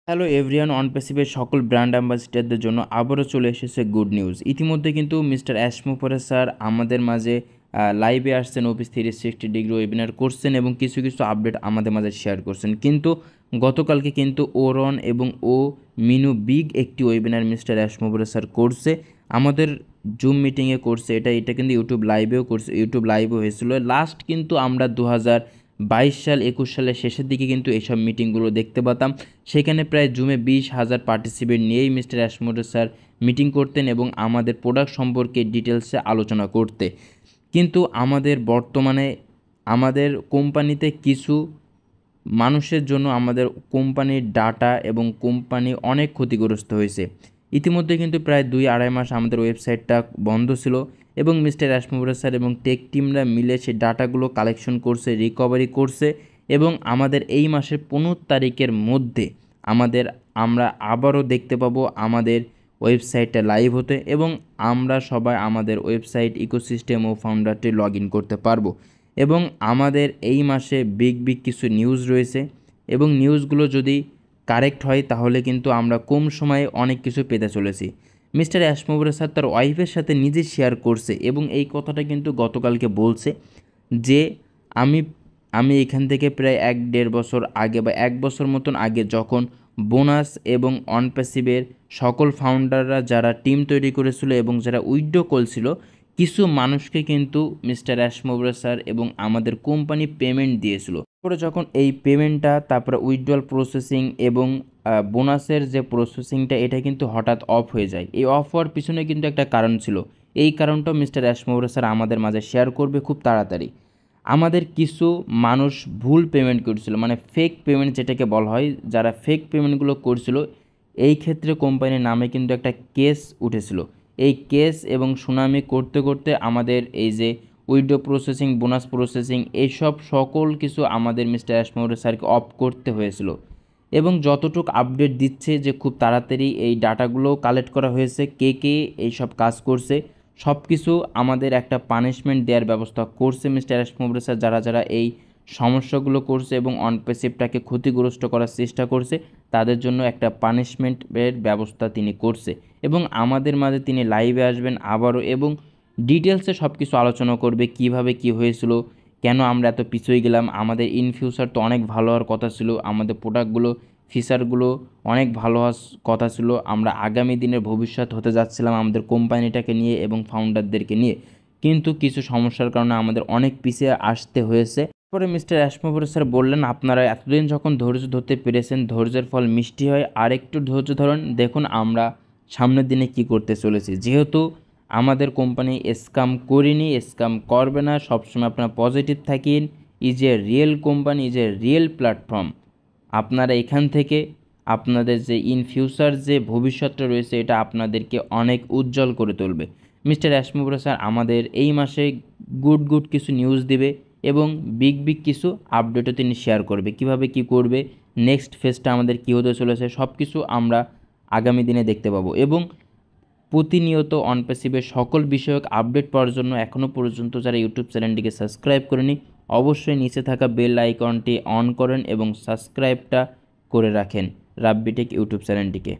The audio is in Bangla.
হ্যালো এভরিওয়ান, অন প্যাসিভের সকল ব্র্যান্ড অ্যাম্বাসিডারদের জন্য আবারও চলে এসেছে গুড নিউজ। ইতিমধ্যে কিন্তু মিস্টার অ্যাশমোপরে স্যার আমাদের মাঝে লাইভে আসছেন, অফিস 360 ডিগ্রি ওয়েবিনার করছেন এবং কিছু কিছু আপডেট আমাদের মাঝে শেয়ার করছেন। কিন্তু গতকালকে কিন্তু ওরন এবং মিনু বিগ একটি ওয়েবিনার মিস্টার অ্যাশমোপরে স্যার করছে, আমাদের জুম মিটিংয়ে করছে। এটা কিন্তু ইউটিউব লাইভেও করছে, ইউটিউব লাইভও হয়েছিল। লাস্ট কিন্তু আমরা 2022 সাল 21 সালের শেষের দিকে কিন্তু এইসব মিটিংগুলো দেখতে পেতাম। সেখানে প্রায় জুমে 20,000 পার্টিসিপেন্ট নিয়েই মিস্টার অ্যাশমোরে স্যার মিটিং করতেন এবং আমাদের প্রোডাক্ট সম্পর্কে ডিটেলসে আলোচনা করতে। কিন্তু আমাদের বর্তমানে আমাদের কোম্পানিতে কিছু মানুষের জন্য আমাদের কোম্পানির ডাটা এবং কোম্পানি অনেক ক্ষতিগ্রস্ত হয়েছে। ইতিমধ্যে কিন্তু প্রায় 2-2.5 মাস আমাদের ওয়েবসাইটটা বন্ধ ছিল এবং মিস্টার অ্যাশমোরে স্যার এবং টেক টিমরা মিলে সেই ডাটাগুলো কালেকশন করছে, রিকভারি করছে এবং আমাদের এই মাসের 15 তারিখের মধ্যে আমরা আবারও দেখতে পাবো আমাদের ওয়েবসাইটটা লাইভ হতে এবং আমরা সবাই আমাদের ওয়েবসাইট ইকোসিস্টেম ও ফাউন্ডারটি লগ ইন করতে পারবো। এবং আমাদের এই মাসে বিগ কিছু নিউজ রয়েছে এবং নিউজগুলো যদি কারেক্ট হয় তাহলে কিন্তু আমরা কম সময়ে অনেক কিছু পেতে চলেছি। মিস্টার অ্যাশমোরে স্যার তার ওয়াইফের সাথে নিজে শেয়ার করছে এবং এই কথাটা কিন্তু গতকালকে বলছে যে আমি আমি এখান থেকে প্রায় 1-1.5 বছর আগে বা 1 বছর মতন আগে যখন বোনাস এবং অনপ্যাসিভের সকল ফাউন্ডাররা যারা টিম তৈরি করেছিল এবং যারা উইথড্র করছিল, কিছু মানুষকে কিন্তু মিস্টার অ্যাশমোরে স্যার এবং আমাদের কোম্পানি পেমেন্ট দিয়েছিল। তারপরে যখন এই পেমেন্টটা তারপরে উইথড্রল প্রসেসিং এবং বোনাসের যে প্রসেসিংটা এটা কিন্তু হঠাৎ অফ হয়ে যায়। এই অফ হওয়ার পিছনে কিন্তু একটা কারণ ছিল। এই কারণটাও মিস্টার অ্যাশমোরে স্যার আমাদের মাঝে শেয়ার করবে খুব তাড়াতাড়ি। আমাদের কিছু মানুষ ভুল পেমেন্ট করছিল, মানে ফেক পেমেন্ট যেটাকে বলা হয়, যারা ফেক পেমেন্টগুলো করছিল এই ক্ষেত্রে কোম্পানির নামে কিন্তু একটা কেস উঠেছিল। এই কেস এবং সুনামি করতে করতে আমাদের এই যে উইথড্র প্রসেসিং, বোনাস প্রসেসিং, এইসব সকল কিছু আমাদের মিস্টার অ্যাশমোরে স্যারকে অফ করতে হয়েছিল। এবং যতটুকু আপডেট দিচ্ছে যে খুব তাড়াতাড়ি এই ডাটাগুলো কালেক্ট করা হয়েছে, কে কে এইসব কাজ করছে সব কিছু আমাদের একটা পানিশমেন্ট দেওয়ার ব্যবস্থা করছে মিস্টার অ্যাশমোরে স্যার। যারা যারা এই সমস্যাগুলো করছে এবং অনপ্যাসিভটাকে ক্ষতিগ্রস্ত করার চেষ্টা করছে তাদের জন্য একটা পানিশমেন্টের ব্যবস্থা তিনি করছে এবং আমাদের মাঝে তিনি লাইভে আসবেন আবারও এবং ডিটেলসে সব কিছু আলোচনা করবে, কিভাবে কি হয়েছিল, কেন আমরা এত পিছিয়ে গেলাম। আমাদের ইন ফিউচার তো অনেক ভালো হওয়ার কথা ছিল, আমাদের প্রোডাক্টগুলো ফিচারগুলো অনেক ভালো হওয়ার কথা ছিল, আমরা আগামী দিনের ভবিষ্যৎ হতে যাচ্ছিলাম আমাদের কোম্পানিটাকে নিয়ে এবং ফাউন্ডারদেরকে নিয়ে, কিন্তু কিছু সমস্যার কারণে আমাদের অনেক পিছিয়ে আসতে হয়েছে। পরে মিস্টার অ্যাশমোরে স্যার বললেন, আপনারা এতদিন যখন ধৈর্য ধরতে পেরেছেন, ধৈর্যের ফল মিষ্টি হয়, আর একটু ধৈর্য ধরুন, দেখুন আমরা সামনের দিনে কি করতে চলেছি। যেহেতু আমাদের কোম্পানি স্ক্যাম করিনি, স্ক্যাম করবে না, সবসময় আপনারা পজিটিভ থাকেন। Is a real company, is a real platform. আপনারা এখান থেকে আপনাদের যে ইন ফিউচার যে ভবিষ্যৎটা রয়েছে এটা আপনাদেরকে অনেক উজ্জ্বল করে তুলবে। মিস্টার অ্যাশমোরে স্যার আমাদের এই মাসে গুড কিছু নিউজ দিবে এবং বিগ কিছু আপডেটও তিনি শেয়ার করবে, কিভাবে কি করবে, নেক্সট ফেজটা আমাদের কী হতে চলেছে, সব কিছু আমরা আগামী দিনে দেখতে পাবো। এবং প্রতিনিয়ত অনপ্যাসিভের সকল বিষয়ক আপডেট পাওয়ার জন্য এখনও পর্যন্ত যারা ইউটিউব চ্যানেলটিকে সাবস্ক্রাইব করেনি অবশ্যই নিচে থাকা বেল আইকনটি অন করেন এবং সাবস্ক্রাইবটা করে রাখেন রাব্বি টেক ইউটিউব চ্যানেলটিকে।